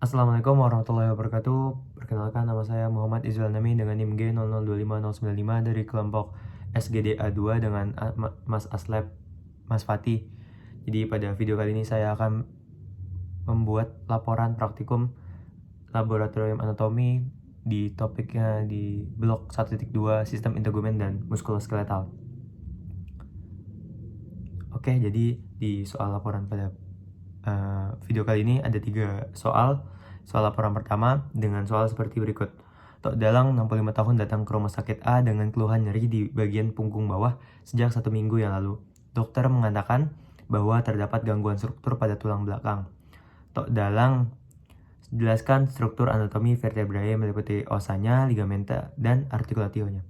Assalamualaikum warahmatullahi wabarakatuh. Perkenalkan, nama saya Muhammad Izzual Nami dengan NIM G0025095 dari kelompok SGDA2 dengan Mas Aslep, Mas Fatih. Jadi pada video kali ini saya akan membuat laporan praktikum laboratorium anatomi di topiknya di blok 1.2 sistem integumen dan muskuloskeletal. Oke, jadi di soal laporan pada video kali ini ada 3 soal. Soal laporan pertama dengan soal seperti berikut. Tok Dalang 65 tahun datang ke rumah sakit A dengan keluhan nyeri di bagian punggung bawah sejak 1 minggu yang lalu. Dokter mengatakan bahwa terdapat gangguan struktur pada tulang belakang. Tok Dalang jelaskan struktur anatomi vertebrae meliputi osanya, ligamenta, dan artikulationya.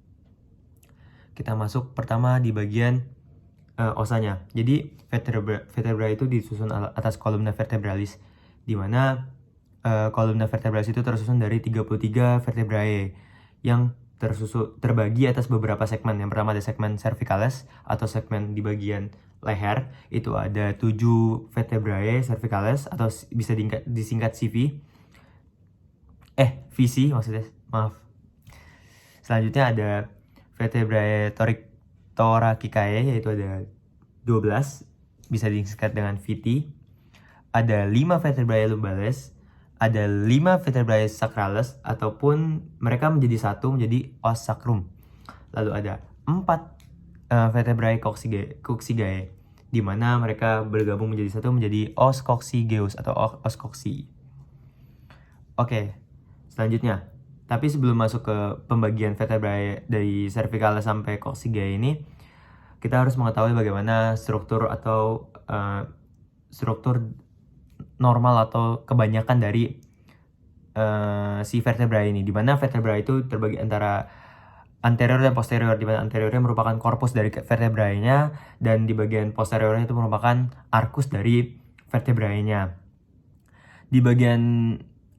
Kita masuk pertama di bagian osanya. Jadi vertebra itu disusun atas kolumna vertebralis, di mana kolumna vertebralis itu tersusun dari 33 vertebrae yang terbagi atas beberapa segmen. Yang pertama ada segmen cervicalis atau segmen di bagian leher, itu ada 7 vertebrae cervicalis atau bisa disingkat CV. VC maksudnya, maaf. Selanjutnya ada vertebrae thoracicae, yaitu ada 12, bisa disingkat dengan VT. Ada 5 vertebrae lumbalis, ada 5 vertebrae sacralis, ataupun mereka menjadi satu menjadi os sacrum. Lalu ada 4 vertebrae coccygeae, di mana mereka bergabung menjadi satu menjadi os coccygeus atau os cocci. Oke, selanjutnya. Tapi sebelum masuk ke pembagian vertebrae dari cervicalis sampai coccygeae ini, kita harus mengetahui bagaimana struktur atau struktur normal atau kebanyakan dari si vertebrae ini, di mana vertebrae itu terbagi antara anterior dan posterior, di mana anteriornya merupakan korpus dari vertebrae-nya dan di bagian posteriornya itu merupakan arcus dari vertebrae-nya. Di bagian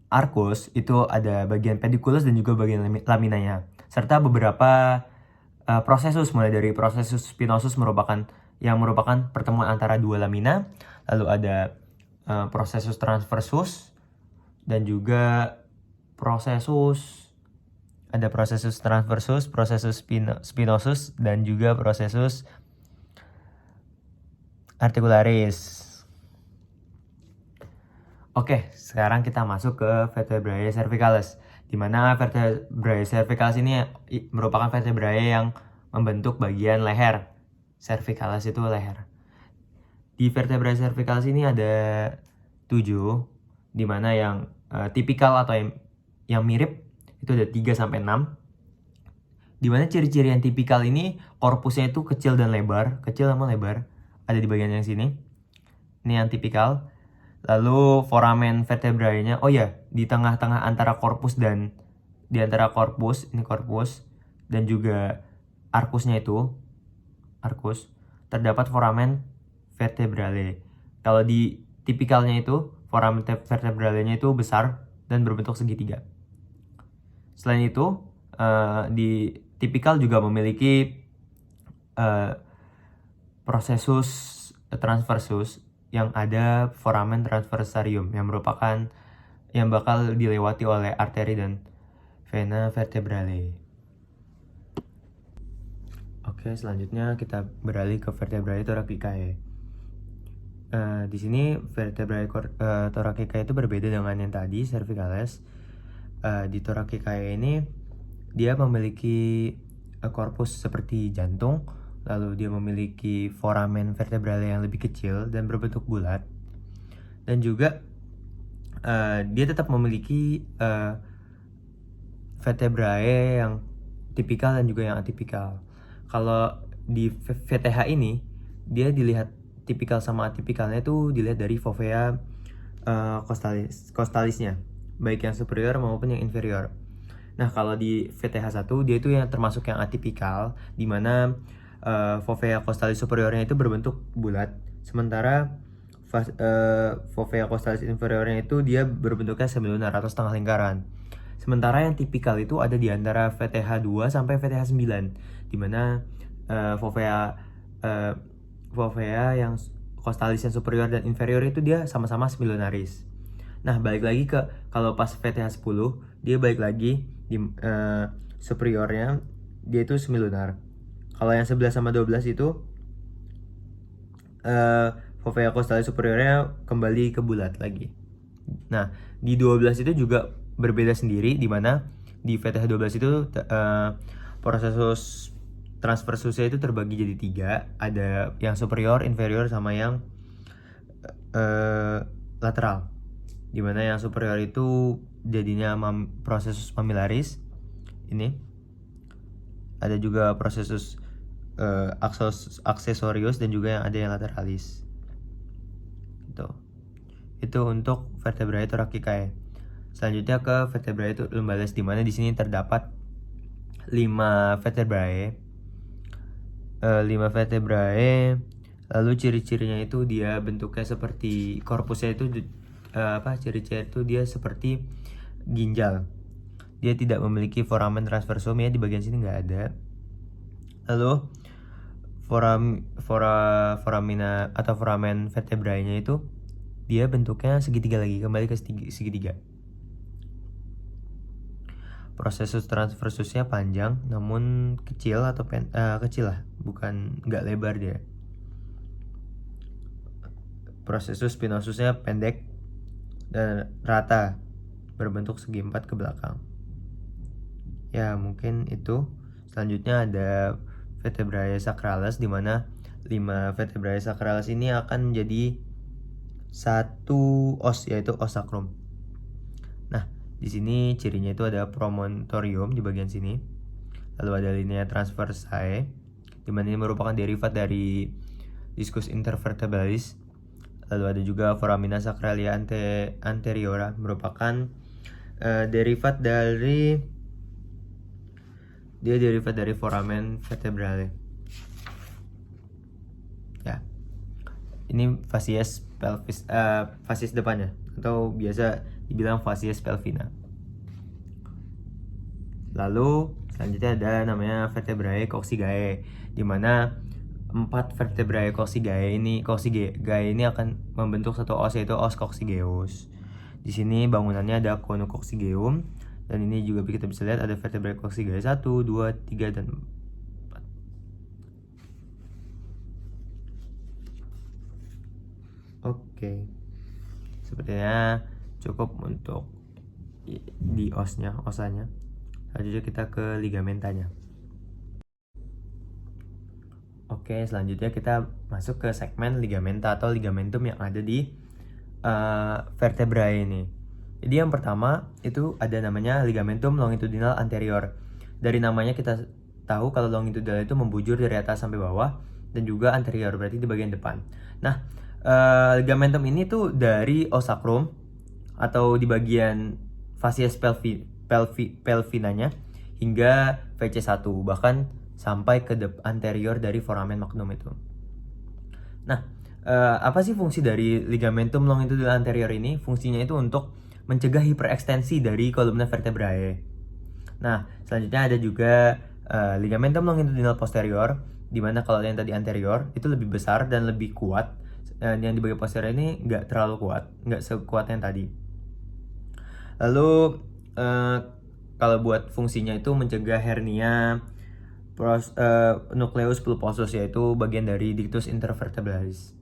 arcus itu ada bagian pediculus dan juga bagian laminanya, serta beberapa prosesus, mulai dari prosesus spinosus merupakan pertemuan antara dua lamina, lalu ada prosesus transversus dan juga prosesus transversus, prosesus spinosus dan juga prosesus articularis. Oke, sekarang kita masuk ke vertebrae cervicalis, di mana vertebrae cervicalis ini merupakan vertebrae yang membentuk bagian leher. Cervicalis itu leher. Di vertebrae cervicalis ini ada 7, di mana yang tipikal atau yang mirip itu ada 3-6. Di mana ciri-ciri yang tipikal ini korpusnya itu kecil dan lebar, kecil sama lebar, ada di bagian yang sini. Ini yang tipikal. Lalu foramen vertebrae-nya, di tengah-tengah antara korpus dan di antara korpus, ini korpus, dan juga arkusnya itu, arkus, terdapat foramen vertebrale. Kalau di tipikalnya itu, foramen vertebralenya itu besar dan berbentuk segitiga. Selain itu, di tipikal juga memiliki prosesus transversus yang ada foramen transversarium yang bakal dilewati oleh arteri dan vena vertebrale. Oke, selanjutnya kita beralih ke vertebrae thoracicae. Di sini vertebrae thoracicae itu berbeda dengan yang tadi, cervicalis. Di thoracicae ini dia memiliki korpus seperti jantung, lalu dia memiliki foramen vertebrale yang lebih kecil dan berbentuk bulat, dan juga dia tetap memiliki vertebrae yang tipikal dan juga yang atipikal. Kalau di VTH ini, dia dilihat tipikal sama atipikalnya itu dilihat dari fovea costalisnya, baik yang superior maupun yang inferior. Nah, kalau di VTH1 dia itu yang termasuk yang atipikal, di mana fovea costalis superiornya itu berbentuk bulat, sementara fovea costalis inferiornya itu dia berbentuknya semilunár atau setengah lingkaran. Sementara yang tipikal itu ada di antara VTH2 sampai VTH9, di mana fovea yang costalis yang superior dan inferior itu dia sama-sama semilunaris. Nah, balik lagi ke kalau pas VTH 10, dia balik lagi di superiornya dia itu semilunar. Kalau yang 11 sama 12 itu fovea costalis superiornya kembali ke bulat lagi. Nah, di 12 itu juga berbeda sendiri, di mana di VTH 12 itu proses transversusnya itu terbagi jadi 3. Ada yang superior, inferior, sama yang lateral. Dimana yang superior itu jadinya prosesus mamillaris. Ini ada juga prosesus aksesorius dan juga yang ada yang lateralis. Itu untuk vertebrae thoracicae. Selanjutnya ke vertebrae lumbalis, di mana di sini terdapat 5 vertebrae. 5 vertebrae. Lalu ciri-cirinya itu dia bentuknya seperti korpusnya itu ciri-ciri itu dia seperti ginjal. Dia tidak memiliki foramen transversum ya, di bagian sini nggak ada. Lalu foramina atau foramen vertebrae-nya itu dia bentuknya segitiga lagi, kembali ke segitiga. Prosesus transversusnya panjang namun kecil atau kecil lah, bukan nggak lebar dia. Prosesus spinosusnya pendek dan rata, berbentuk segi empat ke belakang. Ya, mungkin itu. Selanjutnya ada vertebrae sacralis, di mana 5 vertebrae sacralis ini akan menjadi satu os, yaitu os sacrum. Nah, di sini cirinya itu ada promontorium di bagian sini. Lalu ada linea transversae, di mana ini merupakan derivat dari discus intervertebralis. Lalu ada juga foramina sacralia anteriora, merupakan derivat dari foramen vertebrale. Ya. Ini facies pelvis, facies depannya, atau biasa dibilang facies pelvina. Lalu selanjutnya ada namanya vertebrae coccygae, di mana 4 vertebrae coccygae ini akan membentuk satu os, yaitu os coccygeus. Di sini bangunannya ada conococcygeum, dan ini juga kita bisa lihat ada vertebrae coccygae 1, 2, 3, dan 4. Oke. Sepertinya cukup untuk di osanya. Selanjutnya kita ke ligamentanya. Oke, selanjutnya kita masuk ke segmen ligamenta atau ligamentum yang ada di vertebrae ini. Jadi yang pertama itu ada namanya ligamentum longitudinal anterior. Dari namanya kita tahu kalau longitudinal itu membujur dari atas sampai bawah, dan juga anterior berarti di bagian depan. Nah, ligamentum ini tuh dari os sacrum atau di bagian facies pelvinanya hingga VC1, bahkan sampai ke anterior dari foramen magnum itu. Nah, apa sih fungsi dari ligamentum longitudinal anterior ini? Fungsinya itu untuk mencegah hiperekstensi dari kolumna vertebrae. Nah, selanjutnya ada juga ligamentum longitudinal posterior, di mana kalau yang tadi anterior itu lebih besar dan lebih kuat. Yang di bagian posterior ini nggak terlalu kuat, nggak sekuat yang tadi. Lalu kalau buat fungsinya itu mencegah hernia nucleus pulposus, yaitu bagian dari ductus intervertebralis.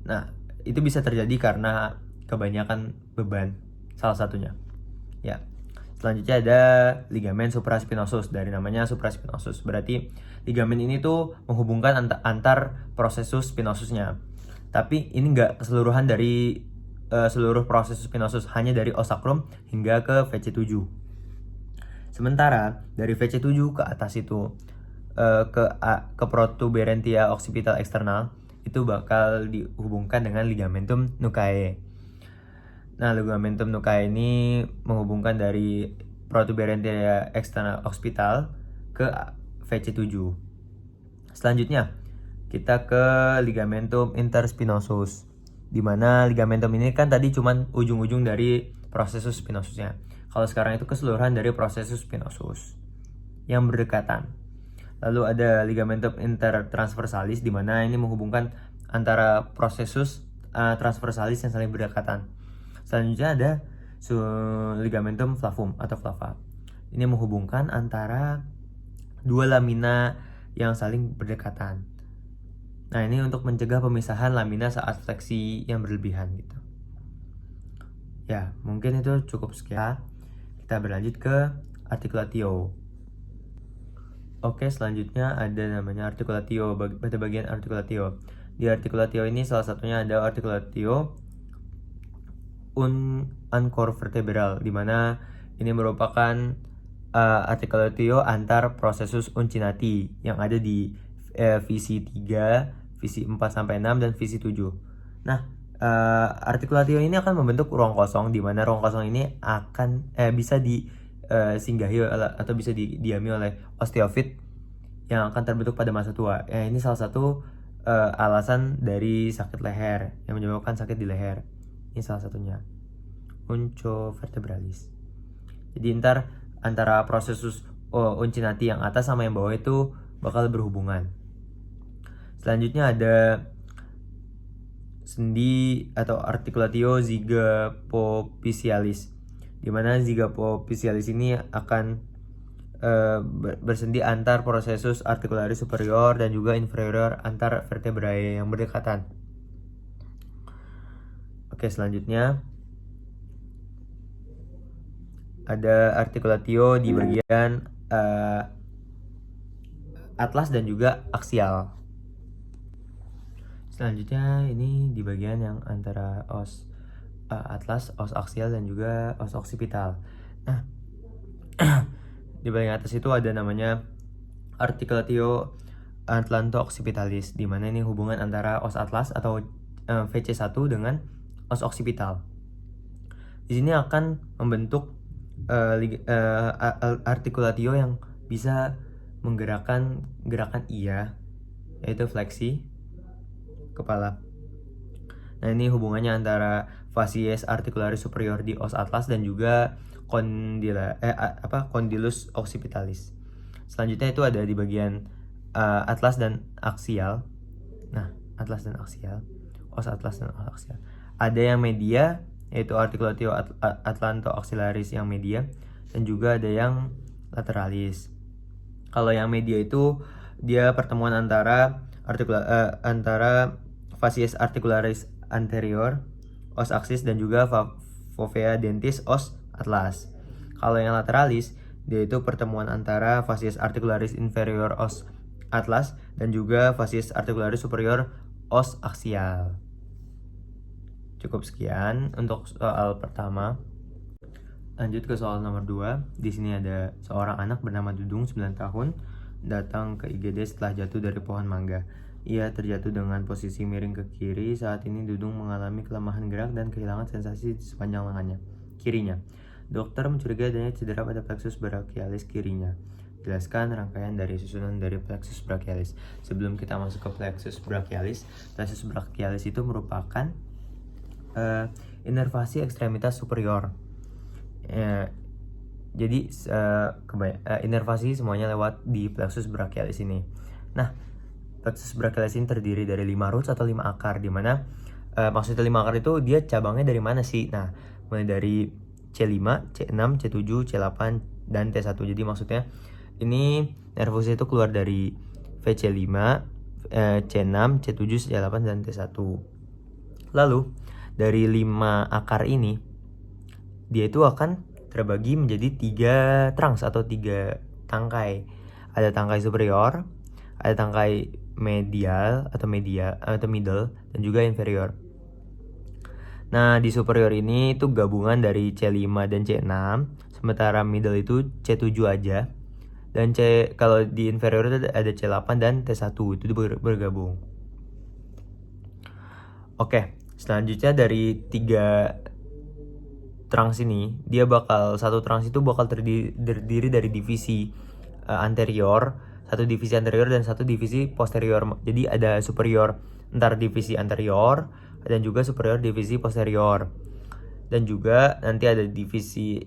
Nah, itu bisa terjadi karena kebanyakan beban, salah satunya. Ya. Selanjutnya ada ligamen supraspinosus, dari namanya supraspinosus. Berarti ligamen ini tuh menghubungkan antar prosesus spinosusnya. Tapi ini nggak keseluruhan dari seluruh prosesus spinosus, hanya dari os sacrum hingga ke VC7. Sementara dari VC7 ke atas itu ke protuberantia occipital external itu bakal dihubungkan dengan ligamentum nuchae. Nah, ligamentum nuchae ini menghubungkan dari protuberantia external occipital ke VC7. Selanjutnya kita ke ligamentum interspinosus, di mana ligamentum ini kan tadi cuman ujung-ujung dari prosesus spinosusnya. Kalau sekarang itu keseluruhan dari prosesus spinosus yang berdekatan. Lalu ada ligamentum intertransversalis, di mana ini menghubungkan antara prosesus transversalis yang saling berdekatan. Selanjutnya ada ligamentum flavum atau flava. Ini menghubungkan antara dua lamina yang saling berdekatan. Nah, ini untuk mencegah pemisahan lamina saat fleksi yang berlebihan gitu. Ya, mungkin itu cukup sekian. Kita berlanjut ke articulatio. Oke, selanjutnya ada namanya articulatio, pada bagian articulatio. Di articulatio ini salah satunya ada articulatio uncor vertebral, di mana ini merupakan articulatio antar processus uncinati yang ada di visi 3, visi 4 sampai 6 dan visi 7. Nah, articulatio ini akan membentuk ruang kosong, di mana ruang kosong ini akan bisa disinggahi atau bisa didiami oleh osteofit yang akan terbentuk pada masa tua. Ini salah satu alasan dari sakit leher yang menyebabkan sakit di leher. Ini salah satunya uncovertebralis. Jadi antara processus uncinati yang atas sama yang bawah itu bakal berhubungan. Selanjutnya ada sendi atau articulatio zygapophysialis, di mana zygapophysialis ini akan bersendi antar processus articularis superior dan juga inferior antar vertebrae yang berdekatan. Oke, selanjutnya ada articulatio di bagian atlas dan juga aksial. Selanjutnya ini di bagian yang antara os atlas, os aksial dan juga os occipital. Nah, di bagian atas itu ada namanya articulatio atlanto-occipitalis, di mana ini hubungan antara os atlas atau VC1 dengan os occipital. Di sini akan membentuk articulatio yang bisa menggerakkan gerakan iya, yaitu fleksi kepala. Nah, ini hubungannya antara facies articularis superior di os atlas dan juga condylus occipitalis. Selanjutnya itu ada di bagian atlas dan aksial. Nah, atlas dan aksial, os atlas dan os aksial. Ada yang media, yaitu articulatio atlanto-axillaris yang media, dan juga ada yang lateralis. Kalau yang media itu dia pertemuan antara facies articularis anterior, os axis, dan juga fovea dentis os atlas. Kalau yang lateralis, dia itu pertemuan antara facies articularis inferior os atlas dan juga facies articularis superior os aksial. Cukup sekian untuk soal pertama. Lanjut ke soal nomor 2. Di sini ada seorang anak bernama Dudung 9 tahun datang ke IGD setelah jatuh dari pohon mangga. Ia terjatuh dengan posisi miring ke kiri. Saat ini Dudung mengalami kelemahan gerak dan kehilangan sensasi di sepanjang lengannya kirinya. Dokter mencurigai adanya cedera pada plexus brachialis kirinya. Jelaskan rangkaian dari susunan dari plexus brachialis. Sebelum kita masuk ke plexus brachialis itu merupakan inervasi ekstremitas superior. Jadi inervasi semuanya lewat di plexus brachialis ini. Nah, plexus brachialis ini terdiri dari 5 roots atau 5 akar, di mana maksudnya 5 akar itu dia cabangnya dari mana sih? Nah, mulai dari C5, C6, C7, C8 dan T1. Jadi maksudnya ini nervusnya itu keluar dari VC5, C6, C7, C8 dan T1. Lalu dari 5 akar ini dia itu akan terbagi menjadi 3 trunks atau 3 tangkai. Ada tangkai superior, ada tangkai medial atau middle, dan juga inferior. Nah, di superior ini itu gabungan dari C5 dan C6, sementara middle itu C7 aja. Dan kalau di inferior itu ada C8 dan T1, itu bergabung. Oke, selanjutnya dari 3 trunks ini, satu trunks itu bakal terdiri dari divisi anterior, satu divisi anterior dan satu divisi posterior. Jadi ada superior antar divisi anterior dan juga superior divisi posterior. Dan juga nanti ada divisi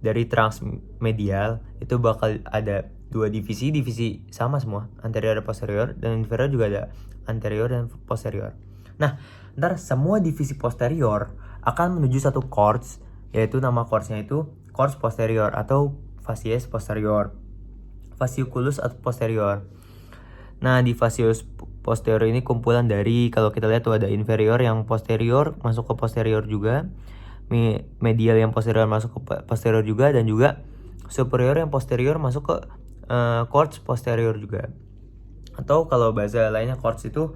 dari trunks medial itu bakal ada 2 divisi sama semua, anterior dan posterior, dan inferior juga ada anterior dan posterior. Nah, ntar semua divisi posterior akan menuju satu chords, yaitu nama chordsnya itu chords posterior atau facies posterior, fasciculus atau posterior. Nah, di facies posterior ini kumpulan dari, kalau kita lihat tuh ada inferior yang posterior masuk ke posterior juga, medial yang posterior masuk ke posterior juga, dan juga superior yang posterior masuk ke chords posterior juga. Atau kalau bahasa lainnya chords itu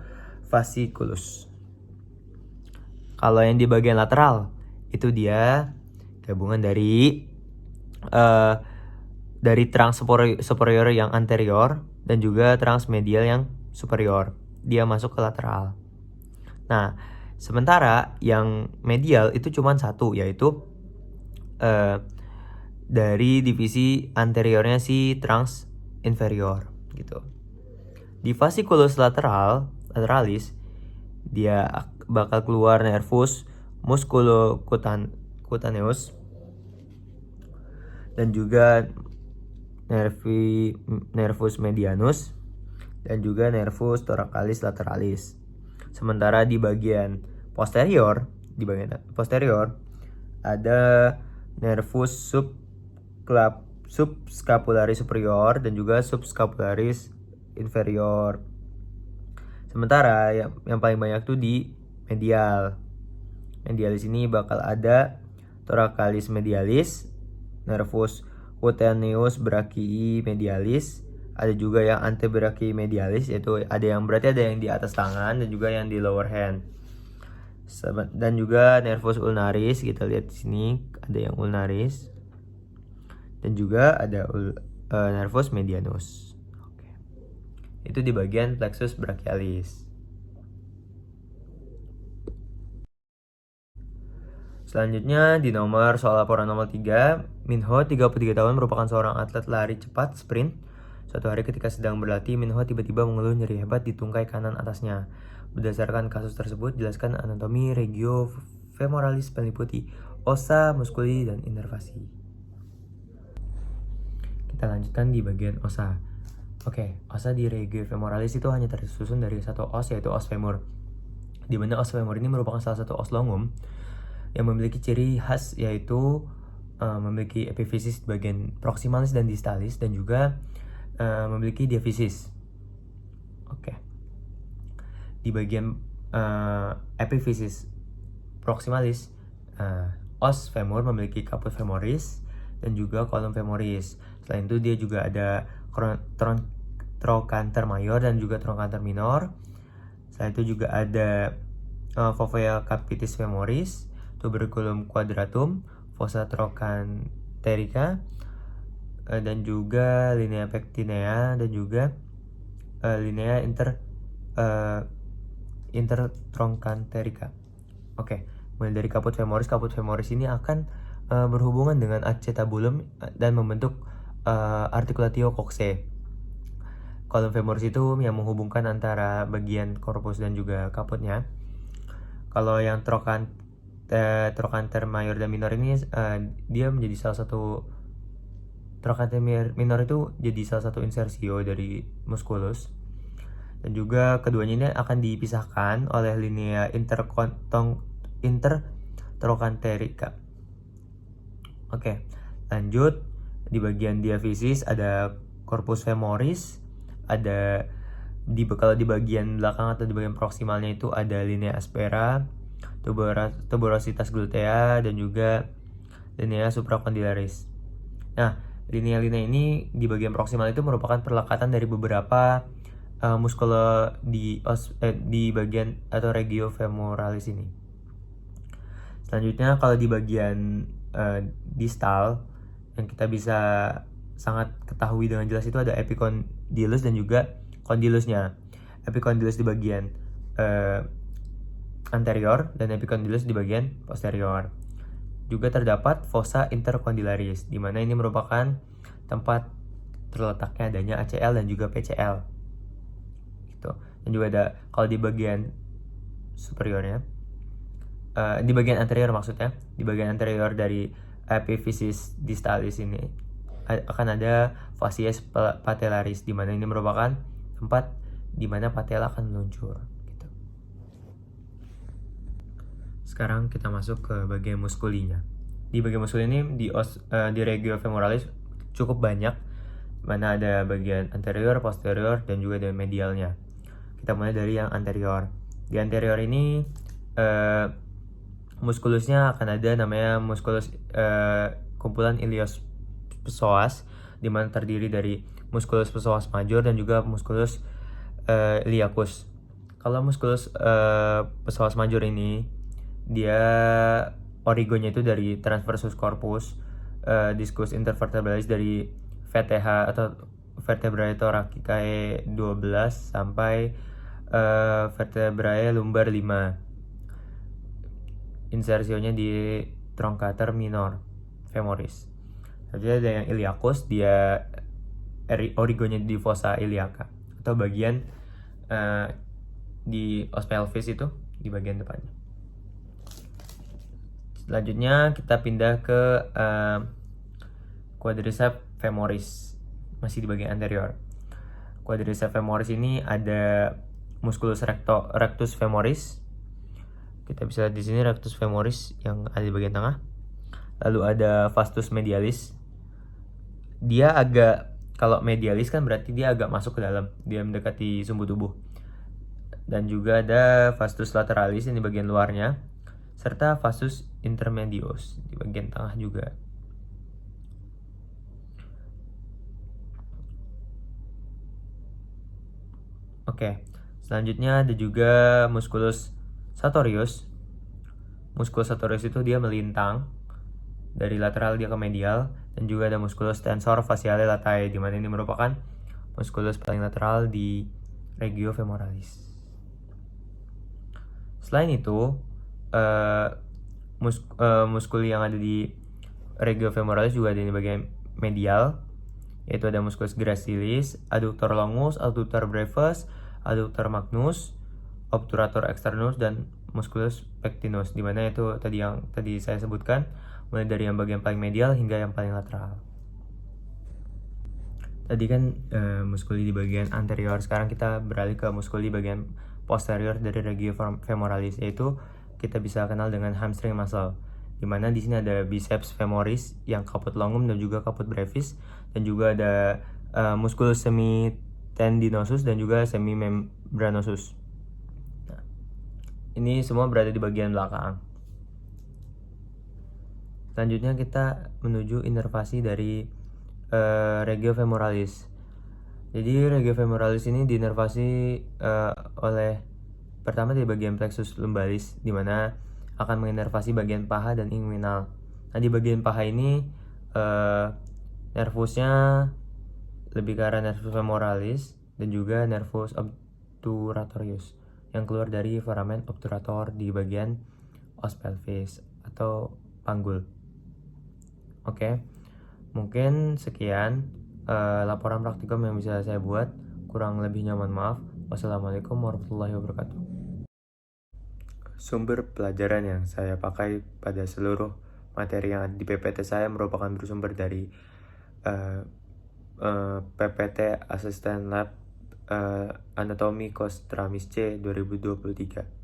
fasciculus. Kalau yang di bagian lateral itu dia gabungan dari trans superior yang anterior dan juga trans medial yang superior. Dia masuk ke lateral. Nah, sementara yang medial itu cuma satu, yaitu dari divisi anteriornya si trans inferior gitu. Di fasciculus lateralis dia bakal keluar nervus musculocutaneus dan juga nervus medianus dan juga nervus thoracalis lateralis. Sementara di bagian posterior ada nervus subscapularis superior dan juga subscapularis inferior. Sementara yang paling banyak tuh di medial. Medialis ini bakal ada thoracalis medialis, nervus cutaneus brachii medialis, ada juga yang antebrachii medialis, yaitu ada yang di atas tangan dan juga yang di lower hand. Dan juga nervus ulnaris, kita lihat di sini ada yang ulnaris. Dan juga ada nervus medianus. Itu di bagian plexus brachialis. Selanjutnya di soal laporan nomor 3, Minho 33 tahun merupakan seorang atlet lari cepat sprint. Suatu hari ketika sedang berlatih, Minho tiba-tiba mengeluh nyeri hebat di tungkai kanan atasnya. Berdasarkan kasus tersebut, jelaskan anatomi regio femoralis meliputi ossa, musculi, dan innervasi. Kita lanjutkan di bagian ossa. Oke, ossa di regio femoralis itu hanya tersusun dari satu os, yaitu os femur. Di mana os femur ini merupakan salah satu os longum yang memiliki ciri khas, yaitu memiliki epifisis di bagian proximalis dan distalis, dan juga memiliki diafisis. Oke. Di bagian epifisis proximalis, os femur memiliki caput femoris dan juga column femoris. Selain itu dia juga ada trochanter mayor dan juga trochanter minor. Selain itu juga ada fovea capitis femoris, tuberculum quadratum, fossa trochanterica, dan juga linea pectinea, dan juga linea intertrochanterica. Oke, mulai dari caput femoris ini akan berhubungan dengan acetabulum dan membentuk articulatio coxae. Column femoris itu yang menghubungkan antara bagian korpus dan juga kaputnya. Kalau yang trochanter mayor dan minor ini dia menjadi salah satu, trochanter minor itu jadi salah satu insersio dari musculus, dan juga keduanya ini akan dipisahkan oleh linea intertrochanterica. Oke, lanjut di bagian diafisis ada corpus femoris, ada kalau di bagian belakang atau di bagian proksimalnya itu ada linea aspera, tuberositas glutea, dan juga linea supracondylaris. Nah, linea-linea ini di bagian proksimal itu merupakan perlekatan dari beberapa muskulo di bagian atau regio femoralis ini. Selanjutnya kalau di bagian distal yang kita bisa sangat ketahui dengan jelas itu ada epicondylus dan juga condylusnya. Epicondylus di bagian anterior dan epicondylus di bagian posterior. Juga terdapat fossa intercondylaris, di mana ini merupakan tempat terletaknya adanya ACL dan juga PCL. Gitu. Dan juga ada kalau di bagian superiornya, di bagian anterior maksudnya, di bagian anterior dari epifisis distalis ini akan ada facies patellaris, di mana ini merupakan tempat di mana patella akan meluncur. Gitu. Sekarang kita masuk ke bagian muskulinya. Di bagian muskul ini di regio femoralis cukup banyak, mana ada bagian anterior, posterior, dan juga ada medialnya. Kita mulai dari yang anterior. Di anterior ini muskulusnya akan ada namanya muskulus kumpulan ilios psoas, di mana terdiri dari muskulus psoas major dan juga muskulus iliacus. Kalau muskulus psoas major ini dia origonya itu dari transversus corpus, discus intervertebralis dari VTH atau vertebrae thoracicae 12 sampai vertebrae lumbar 5. Insersionya di truncator minor femoris. Jadi ada yang iliacus, dia origonya di fossa iliaca atau bagian di os pelvis itu di bagian depannya. Selanjutnya kita pindah ke quadriceps femoris, masih di bagian anterior. Quadriceps femoris ini ada musculus rectus femoris. Kita bisa lihat di sini rectus femoris yang ada di bagian tengah. Lalu ada vastus medialis. Dia agak, kalau medialis kan berarti dia agak masuk ke dalam, dia mendekati sumbu tubuh. Dan juga ada vastus lateralis yang di bagian luarnya, serta vastus intermedius di bagian tengah juga. Oke, selanjutnya ada juga musculus sartorius. Musculus sartorius itu dia melintang dari lateral dia ke medial, dan juga ada musculus tensor faciale latae, di mana ini merupakan musculus paling lateral di regio femoralis. Selain itu, muskul yang ada di regio femoralis juga ada di bagian medial, yaitu ada musculus gracilis, adductor longus, adductor brevis, adductor magnus, obturator externus, dan musculus pectinus, di mana itu tadi saya sebutkan, mulai dari yang bagian paling medial hingga yang paling lateral. Tadi kan muskuli di bagian anterior, sekarang kita beralih ke muskuli bagian posterior dari regio femoralis, yaitu kita bisa kenal dengan hamstring muscle, di mana di sini ada biceps femoris yang caput longum dan juga caput brevis, dan juga ada musculus semitendinosus dan juga semimembranosus. Nah, ini semua berada di bagian belakang. Selanjutnya kita menuju inervasi dari regio femoralis. Jadi regio femoralis ini diinervasi oleh pertama di bagian plexus lumbalis, di mana akan menginervasi bagian paha dan inguinal. Nah, di bagian paha ini nervusnya lebih ke arah nervus femoralis dan juga nervus obturatorius yang keluar dari foramen obturator di bagian os pelvis atau panggul. Oke, mungkin sekian laporan praktikum yang bisa saya buat. Kurang lebihnya mohon maaf. Wassalamualaikum warahmatullahi wabarakatuh. Sumber pelajaran yang saya pakai pada seluruh materi yang ada di PPT saya merupakan bersumber dari PPT Asisten Lab Anatomi Kostramis C 2023.